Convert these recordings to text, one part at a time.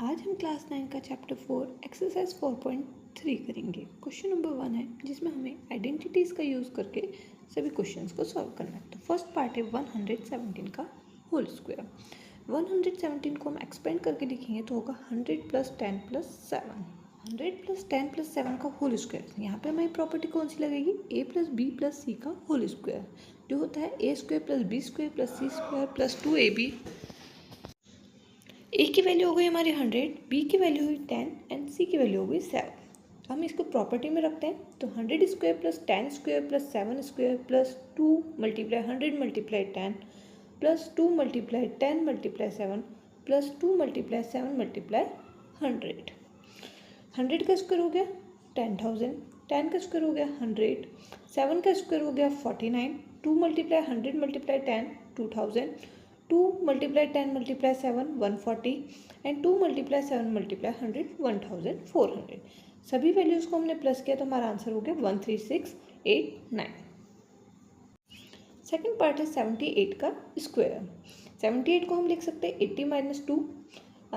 आज हम क्लास 9 का चैप्टर 4 एक्सरसाइज 4.3 करेंगे। क्वेश्चन नंबर 1 है जिसमें हमें आइडेंटिटीज़ का यूज़ करके सभी क्वेश्चंस को सॉल्व करना है। तो फर्स्ट पार्ट है 117 का होल स्क्वायर। 117 को हम एक्सपेंड करके लिखेंगे तो होगा 100 प्लस 10 प्लस 7। 100 प्लस 10 प्लस 7 का होल स्क्वायर। यहाँ पे हमारी प्रॉपर्टी कौन सी लगेगी? a plus b plus c का होल स्क्वायर, जो होता है a square plus b square plus c square plus 2ab। A की वैल्यू हो गई हमारी 100, बी की वैल्यू हुई 10 एंड सी की वैल्यू हो गई 7। तो हम इसको प्रॉपर्टी में रखते हैं। तो 100 square plus 10 square plus 7 square plus 2 multiply 100 multiply 10 plus 2 multiply 10 multiply 7 plus 2 multiply 7 multiply 100। 100 का स्क्वायर हो गया 10,000, 10 का स्क्वायर हो गया 100, 7 का स्क्वायर हो गया 49, 2 multiply 100 multiply 10 2000, 2 multiply 10 multiply 7 140 and 2 multiply 7 multiply 100 1400। सभी वैल्यूज़ को हमने प्लस किया तो हमारा आंसर हो गया 13689। सेकेंड पार्ट है 78 का स्क्वायर। 78 को हम लिख सकते हैं 80 माइनस 2।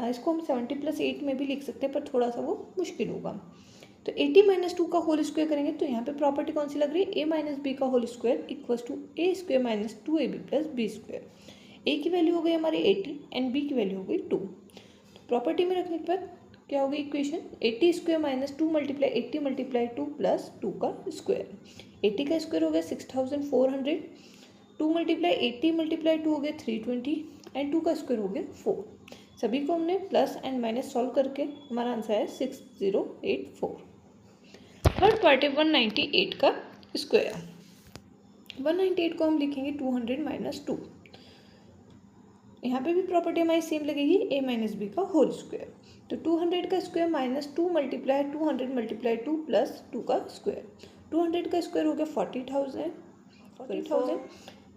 इसको हम 70 प्लस 8 में भी लिख सकते हैं पर थोड़ा सा वो मुश्किल होगा। तो 80 माइनस 2 का होल स्क्वायर करेंगे तो यहाँ पे प्रॉपर्टी कौन सी लग रही है? a माइनस बी का whole square equals to a square minus 2ab plus b square. a की वैल्यू हो गई हमारी 80 एंड b की वैल्यू हो गई 2। तो प्रॉपर्टी में रखने के बाद क्या होगी equation? 80 square minus 2 multiply 80 multiply 2 plus 2 का स्क्वायर। 80 का स्क्वायर हो गया 6400, 2 मल्टीप्लाई 80 मल्टीप्लाई 2 हो गया 320 एंड 2 का स्क्वायर हो गया 4। सभी को हमने प्लस एंड माइनस सॉल्व करके हमारा आंसर है 6084। थर्ड पार्ट है 198 का स्क्वायर। 198 को हम लिखेंगे 200 माइनस 2। यहाँ पे भी प्रॉपर्टी हमारी सेम लगेगी a माइनस बी का होल स्क्वायर। तो 200 का square minus 2 multiply 200 multiply 2 plus 2 का स्क्वायर। 200 का स्क्वायर हो गया 40,000,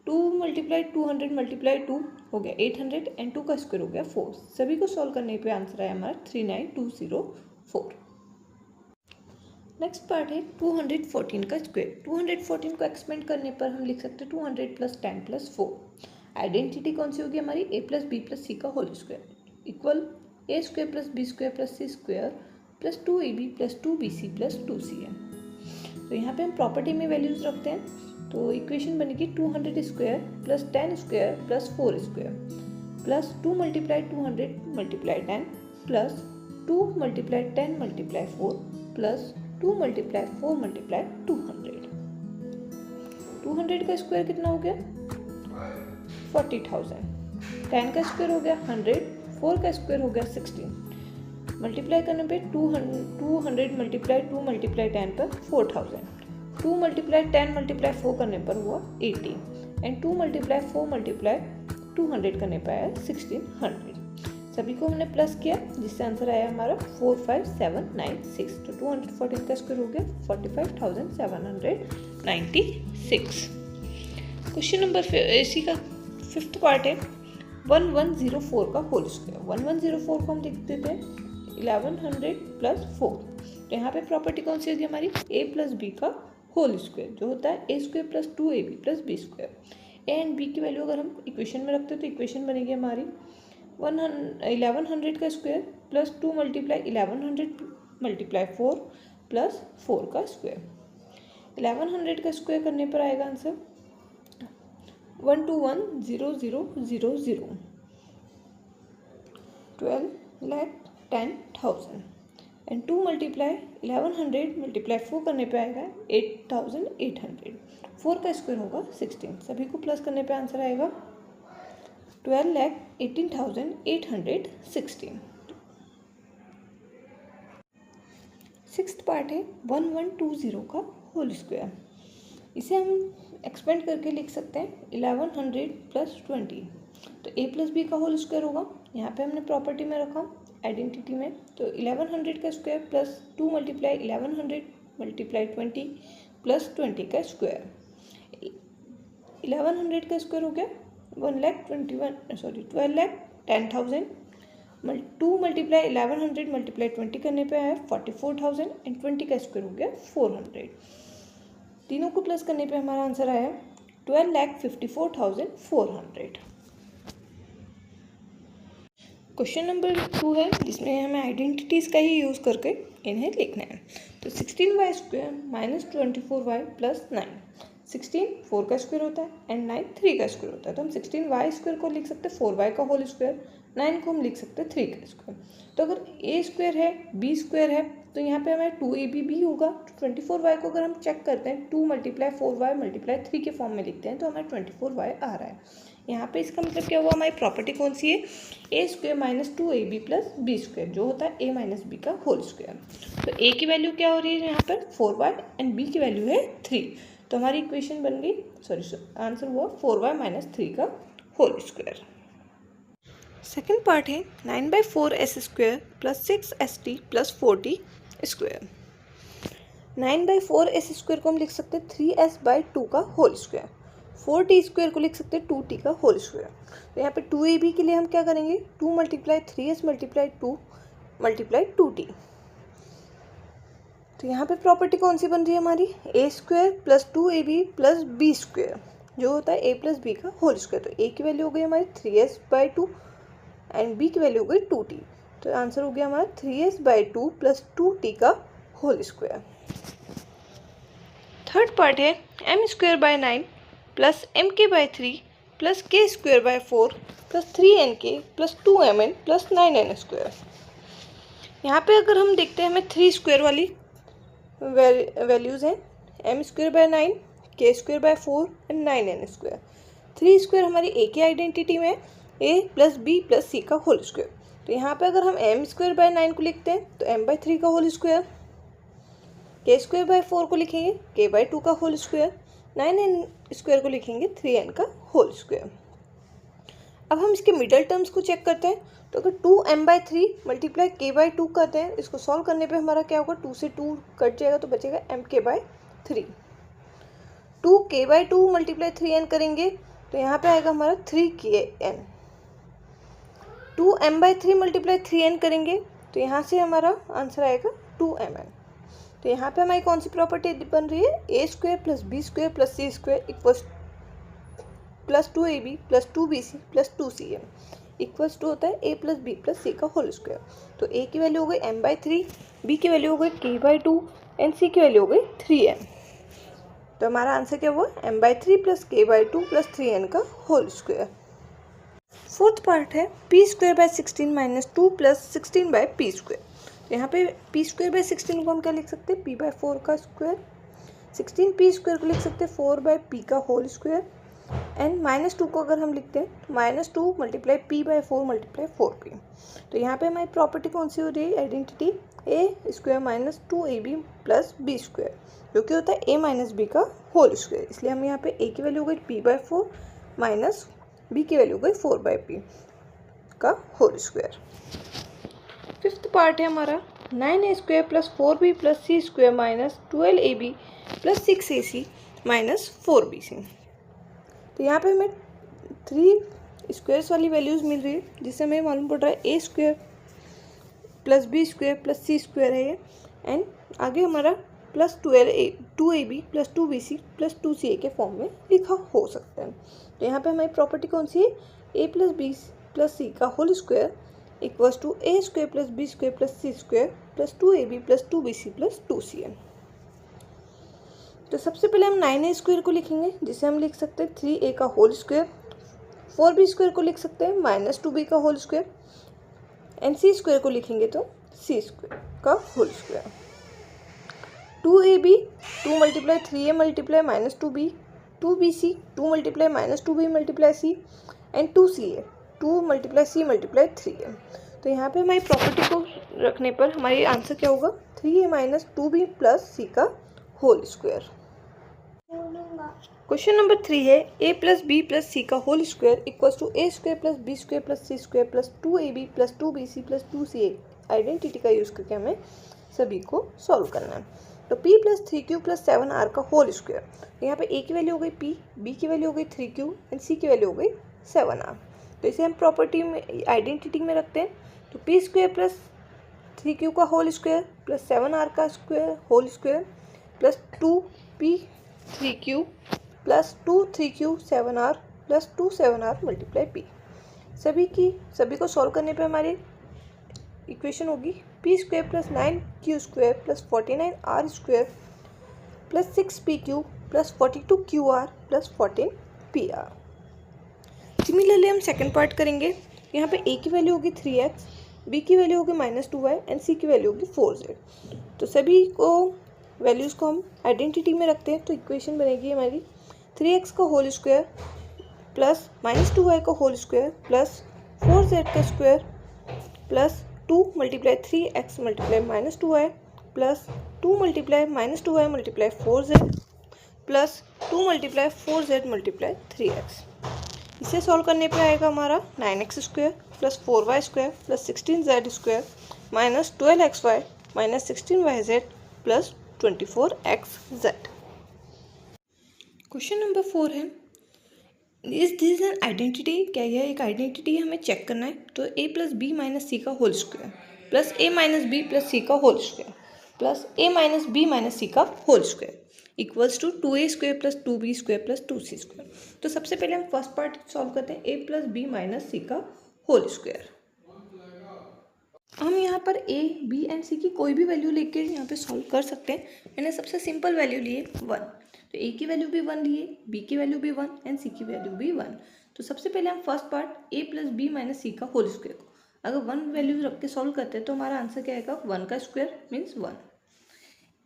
2 मल्टीप्लाई 200 मल्टीप्लाई 2 हो गया 800 एंड 2 का स्क्वायर हो गया 4। सभी को सॉल्व करने पे आंसर आया हमारा 39204। नेक्स्ट पार्ट है 214 का स्क्वायर। 214 को एक्सपेंड करने पर हम लिख सकते हैं 200 प्लस 10 प्लस 4। आइडेंटिटी कौन सी होगी हमारी? a plus b plus c का whole square equal a square plus b square plus c square plus 2ab plus 2bc plus 2c है। तो यहाँ पे हम प्रॉपर्टी में वैल्यूज रखते हैं। तो इक्वेशन बनेगी 200 square plus 10 square plus 4 square plus 2 multiply 200 multiply 10 plus 2 multiply 10 multiply 4 plus 2 multiply 4 multiply 200। 200 का स्क्वायर कितना हो गया? 40,000। 10 का स्क्वायर हो गया 100, 4 का स्क्वायर हो गया 16। मल्टीप्लाई करने पे 200 मल्टीप्लाई 2 मल्टीप्लाई 10 पर 4000। 2 मल्टीप्लाई 10 मल्टीप्लाई 4 करने पर हुआ 80 एंड 2 मल्टीप्लाई 4 मल्टीप्लाई 200 करने पर आया 1600। सभी को हमने प्लस किया जिससे आंसर आया हमारा 45796। तो 214 का स्क्वायर हो गया 45,796। क्वेश्चन नंबर इसी का फिफ्थ पार्ट है 1104 का होल स्क्वायर। 1104 को हम लिख देते हैं 1100 प्लस 4। तो यहाँ पे प्रॉपर्टी कौन सी होगी हमारी? a प्लस बी का होल स्क्वायर, जो होता है a square plus 2ab plus b square. a and b की वैल्यू अगर हम इक्वेशन में रखते हैं तो इक्वेशन बनेगी हमारी 1100 का square plus 2 multiply 1100 multiply 4 plus 4 का स्क्वायर। 1100 का स्क्वायर करने पर आएगा आंसर 121,000, 12,10,000 एंड 2 मल्टीप्लाई 1100 मल्टीप्लाई 4 करने पे आएगा 8,800। 4 का स्क्वायर होगा 16। सभी को प्लस करने पे आंसर आएगा 12,18,816। सिक्स्थ पार्ट है 1120 का होल स्क्वायर। इसे हम एक्सपेंड करके लिख सकते हैं 1100 प्लस 20। तो a प्लस बी का होल स्क्वायर होगा। यहाँ पे हमने प्रॉपर्टी में रखा आइडेंटिटी में। तो 1100 का square plus 2 multiply 1100 multiply 20 plus 20 का स्क्वायर। 1100 का स्क्वायर हो गया 12,10,000। 2 मल्टीप्लाई 1100 मल्टीप्लाई 20 करने पे आया 44,000 एंड 20 का स्क्वायर हो गया 400। तीनों को प्लस करने पे हमारा आंसर आया 12,54,400। क्वेश्चन नंबर 2 है जिसमें हमें आइडेंटिटीज़ का ही यूज़ करके इन्हें लिखना है। तो 16y² माइनस 24y प्लस 9। 16 4 का स्क्वायर होता है एंड 9 3 का स्क्वायर होता है। तो हम 16y² को लिख सकते हैं 4y का होल स्क्वायर, 9 को हम लिख सकते हैं 3 का स्क्वायर। तो अगर a² है b² है तो यहाँ पे हमारे 2ab भी होगा। 24y को अगर हम चेक करते हैं 2 × 4y × 3 के फॉर्म में लिखते हैं तो हमारे 24y आ रहा है। यहाँ पे इसका मतलब क्या हुआ, हमारी प्रॉपर्टी कौन सी है, a² minus 2ab plus b² जो होता है a माइनस b का होल स्क्वायर। तो a की वैल्यू क्या हो रही है यहाँ पर 4y एंड b की वैल्यू है 3। तो हमारी इक्वेशन बन गई, आंसर हुआ 4y माइनस 3 का होल स्क्वायर। सेकेंड पार्ट है 9/4s² plus 6st plus 4t square. 9/4s² को हम लिख सकते हैं 3s/2 का होल स्क्वायर। 4t² को लिख सकते हैं 2t का होल स्क्वायर। तो यहाँ पे 2ab के लिए हम क्या करेंगे, 2 × 3s × 2 × 2t। तो यहाँ पे प्रॉपर्टी कौन सी बन रही है हमारी, a² plus 2ab plus b² जो होता है a प्लस b का होल स्क्वायर। तो a की वैल्यू हो गई हमारी 3s/2 एंड b की वैल्यू हो गई 2t। तो आंसर हो गया हमारा 3s/2 प्लस 2t का होल स्क्वायर। थर्ड पार्ट है m²/9 plus mk/3 plus k²/4 plus 3nk plus 2mn plus 9n²। यहाँ पे अगर हम देखते हैं हमें 3 स्क्वायर वाली वैल्यूज़ हैं, m²/9 k²/4 and 9n²। 3 square हमारी a की आइडेंटिटी में a plus b plus c का होल स्क्वायर। तो यहाँ पे अगर हम m²/9 को लिखते हैं तो m/3 का होल स्क्वायर, k²/4 को लिखेंगे k/2 का होल स्क्वायर, 9n² को लिखेंगे 3n का होल स्क्वायर। अब हम इसके मिडल टर्म्स को चेक करते हैं। तो अगर 2m/3 मल्टीप्लाई k/2 करते हैं, इसको सॉल्व करने पे हमारा क्या होगा, 2 से 2 कट जाएगा तो बचेगा mk/3। 2k/2 मल्टीप्लाई 3n करेंगे तो यहाँ पे आएगा हमारा 3kn। 2m/3 मल्टीप्लाई 3n करेंगे तो यहाँ से हमारा आंसर आएगा 2mn। तो यहाँ पे हमारी कौन सी प्रॉपर्टी बन रही है, a² plus b² plus c² equals plus 2ab plus 2bc plus 2cn equals to होता है a plus b plus c का होल स्क्वायर। तो a की वैल्यू हो गई m/3, b की वैल्यू हो गई k/2 एंड c की वैल्यू हो गई 3n। तो हमारा आंसर क्या हुआ, m/3 plus k/2 plus 3n का होल स्क्वायर। फोर्थ पार्ट है p²/16 माइनस 2 प्लस 16/p²। तो यहाँ पे p²/16 को हम क्या लिख सकते हैं, p/4 का स्क्वायर। 16p² को लिख सकते हैं 4/p का होल स्क्वायर एंड -2 को अगर हम लिखते हैं तो -2 मल्टीप्लाई p/4 मल्टीप्लाई 4p। तो यहाँ पे हमारी प्रॉपर्टी कौन सी हो रही है, identity a² minus 2ab plus b² जो कि होता है a माइनस b का होल स्क्वायर। इसलिए हम यहाँ पे a की वैल्यू हो गई p/4 माइनस b की वैल्यू हो गई 4/p का होल स्क्वायर। फिफ्थ पार्ट है हमारा 9a² plus 4b plus c² minus 12ab plus 6ac minus 4bc। तो यहाँ पे हमें 3 स्क्वायर्स वाली वैल्यूज़ मिल रही है जिससे हमें मालूम पड़ रहा है a² plus b² plus c² है ये, एंड आगे हमारा plus 2ab plus 2bc plus 2ca के फॉर्म में लिखा हो सकता है। तो यहाँ पे हमारी प्रॉपर्टी कौन सी है, a plus b plus c का whole square equals to a² plus b² plus c² plus 2ab plus 2bc plus 2ca। तो सबसे पहले हम 9a² को लिखेंगे जिसे हम लिख सकते हैं 3a का होल स्क्वायर। 4b² को लिख सकते हैं माइनस 2b का होल स्क्वायर एंड c² को लिखेंगे तो c² का whole square. 2ab 2 multiply 3a multiply minus 2b, 2bc 2 multiply minus 2b multiply c and 2ca 2 multiply c multiply 3a। तो यहाँ पे हमारी प्रॉपर्टी को रखने पर हमारी आंसर क्या होगा, 3a minus 2b plus c का होल स्क्वायर। क्वेश्चन नंबर 3 है a plus b plus c का whole square equals to a² plus b² plus c² plus 2ab plus 2bc plus 2ca आइडेंटिटी का यूज़ करके हमें सभी को सॉल्व करना है। तो p plus 3q plus 7r का होल स्क्वायर। यहाँ पे a की वैल्यू हो गई p, b की वैल्यू हो गई 3q एंड c की वैल्यू हो गई 7r। तो इसे हम प्रॉपर्टी में आइडेंटिटी में रखते हैं। तो p² प्लस 3q का होल स्क्वायर प्लस 7r का square whole square plus 2p 3q plus 2 3q 7r plus 2 7r multiply p सभी को सॉल्व करने पे हमारी इक्वेशन होगी p² + 9q² + 49r² + 6pq + 42qr + 14pr। Similarly हम सेकंड पार्ट करेंगे। यहाँ पे a की वैल्यू होगी 3x, b की वैल्यू होगी -2y एंड c की वैल्यू होगी 4z। तो सभी को वैल्यूज़ को हम आइडेंटिटी में रखते हैं, तो इक्वेशन बनेगी हमारी 3x का होल स्क्वायर प्लस -2y का होल स्क्वायर प्लस 4z का square plus 2 × 3x × -2y plus 2 × -2y × 4z plus 2 × 4z × 3x। इसे सॉल्व करने पे आएगा हमारा 9x² plus 4y² plus 16z² minus 12xy minus 16yz plus 24xz। Question number 4 है, is this an identity? क्या यह एक आइडेंटिटी है? हमें चेक करना है। तो a + b - c का whole square plus a - b + c का whole square plus a - b - c का whole square equals to 2a² + 2b² + 2c²। तो सबसे पहले हम फर्स्ट पार्ट सॉल्व करते हैं, a + b - c का होल स्क्वायर। हम यहाँ पर a, b एंड c की कोई भी वैल्यू लेके यहाँ पे सॉल्व कर सकते हैं। मैंने सबसे सिंपल वैल्यू लिए 1, तो a की वैल्यू भी 1 लिए, b की वैल्यू भी 1 एंड c की वैल्यू भी 1। तो सबसे पहले हम first part a + b - c का होल स्क्वायर को अगर 1 वैल्यू रख के सॉल्व करते हैं तो हमारा आंसर क्या आएगा, 1 का स्क्वायर मीन्स 1।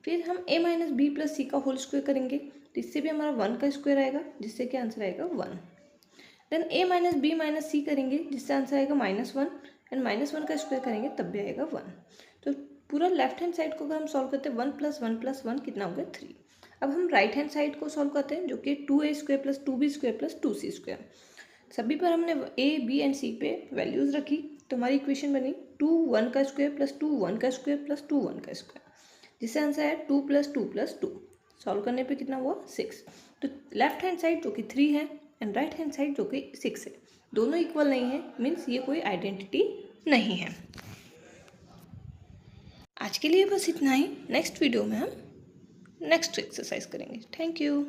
फिर हम a - b + c का होल स्क्वायर करेंगे, इससे भी हमारा 1 का स्क्वायर आएगा, जिससे कि आंसर आएगा 1। देन a - b - c करेंगे, जिससे आंसर आएगा -1 एंड -1 का स्क्वायर करेंगे तब भी आएगा 1। तो पूरा लेफ्ट हैंड साइड को अगर हम सॉल्व करते हैं 1 + 1 + 1 कितना हो गया 3। अब हम राइट हैंड साइड को सॉल्व करते हैं, जो कि 2a² + 2b² + 2c²। सभी पर हमने a, b एंड c पे वैल्यूज़ रखी, तो हमारी इक्वेशन बनी 2 1 का स्क्वायर प्लस 2 1 का स्क्वायर प्लस 2 1 का स्क्वायर, जिससे आंसर है 2 + 2 + 2। सॉल्व करने पे कितना हुआ 6। तो लेफ्ट हैंड साइड जो कि 3 है एंड राइट हैंड साइड जो कि 6 है, दोनों इक्वल नहीं है, मीन्स ये कोई आइडेंटिटी नहीं है। आज के लिए बस इतना ही। नेक्स्ट वीडियो में हम नेक्स्ट एक्सरसाइज करेंगे। Thank you.